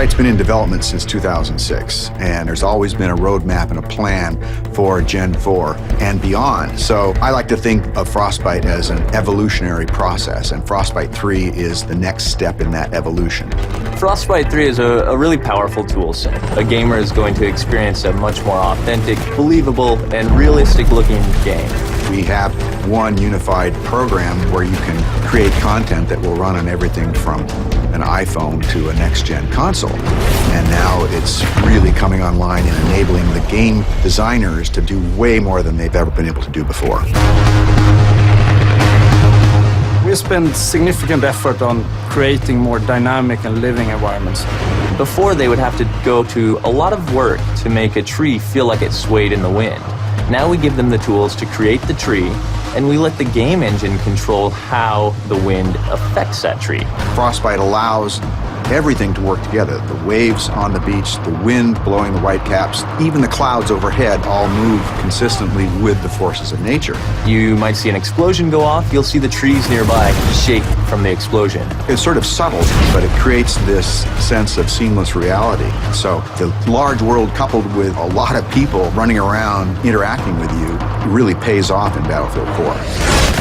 Frostbite's been in development since 2006, and there's always been a roadmap and a plan for Gen 4 and beyond. So I like to think of Frostbite as an evolutionary process, and Frostbite 3 is the next step in that evolution. Frostbite 3 is a really powerful tool set. A gamer is going to experience a much more authentic, believable, and realistic-looking game. We have one unified program where you can create content that will run on everything from an iPhone to a next-gen console. And now it's really coming online and enabling the game designers to do way more than they've ever been able to do before. We spend significant effort on creating more dynamic and living environments. Before, they would have to go to a lot of work to make a tree feel like it swayed in the wind. Now we give them the tools to create the tree, and we let the game engine control how the wind affects that tree. Frostbite allows everything to work together. The waves on the beach, the wind blowing the whitecaps, even the clouds overhead all move consistently with the forces of nature. You might see an explosion go off, you'll see the trees nearby shake from the explosion. It's sort of subtle, but it creates this sense of seamless reality. So the large world coupled with a lot of people running around interacting with you really pays off in Battlefield 4.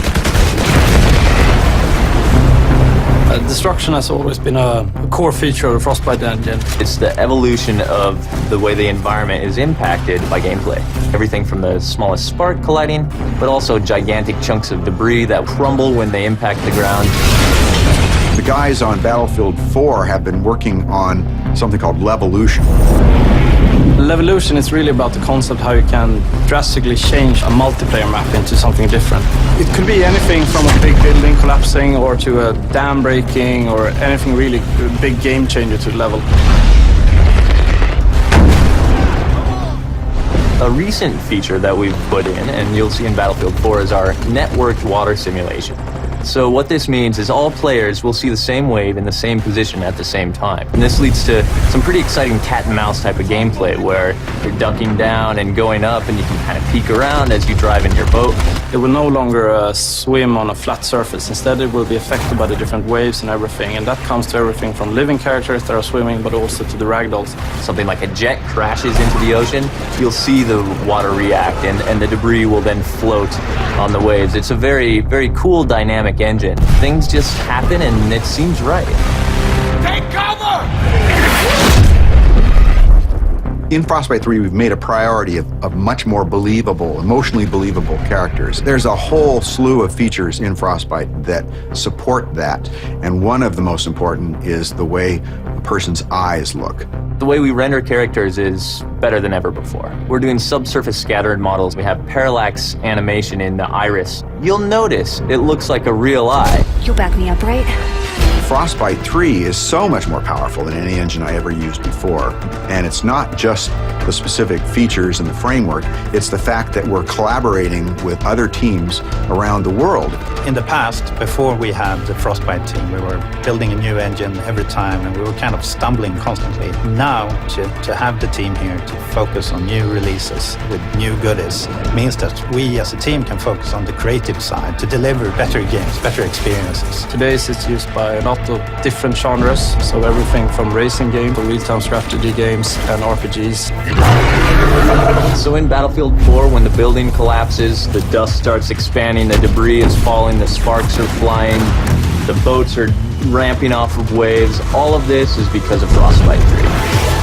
Destruction has always been a core feature of the Frostbite engine. It's the evolution of the way the environment is impacted by gameplay. Everything from the smallest spark colliding, but also gigantic chunks of debris that crumble when they impact the ground. The guys on Battlefield 4 have been working on something called Levolution. Levolution is really about the concept how you can drastically change a multiplayer map into something different. It could be anything from a big building collapsing or to a dam breaking or anything really big game changer to the level. A recent feature that we've put in, and you'll see in Battlefield 4, is our networked water simulation. So what this means is all players will see the same wave in the same position at the same time. And this leads to some pretty exciting cat and mouse type of gameplay where you're ducking down and going up and you can kind of peek around as you drive in your boat. It will no longer swim on a flat surface. Instead, it will be affected by the different waves and everything. And that comes to everything from living characters that are swimming, but also to the ragdolls. Something like a jet crashes into the ocean, you'll see the water react and the debris will then float on the waves. It's a very, very cool dynamic engine. Things just happen and it seems right. Take cover! In Frostbite 3, we've made a priority of much more believable, emotionally believable characters. There's a whole slew of features in Frostbite that support that, and one of the most important is the way a person's eyes look. The way we render characters is better than ever before. We're doing subsurface scattered models. We have parallax animation in the iris. You'll notice it looks like a real eye. You'll back me up, right? Frostbite 3 is so much more powerful than any engine I ever used before. And it's not just the specific features and the framework, it's the fact that we're collaborating with other teams around the world. In the past, before we had the Frostbite team, we were building a new engine every time and we were kind of stumbling constantly. Now, to have the team here to focus on new releases with new goodies means that we as a team can focus on the creative side to deliver better games, better experiences. Today it's used by a lot of different genres, so everything from racing games to real-time strategy games and RPGs. So in Battlefield 4, when the building collapses, the dust starts expanding, the debris is falling, the sparks are flying, the boats are ramping off of waves, all of this is because of Frostbite 3.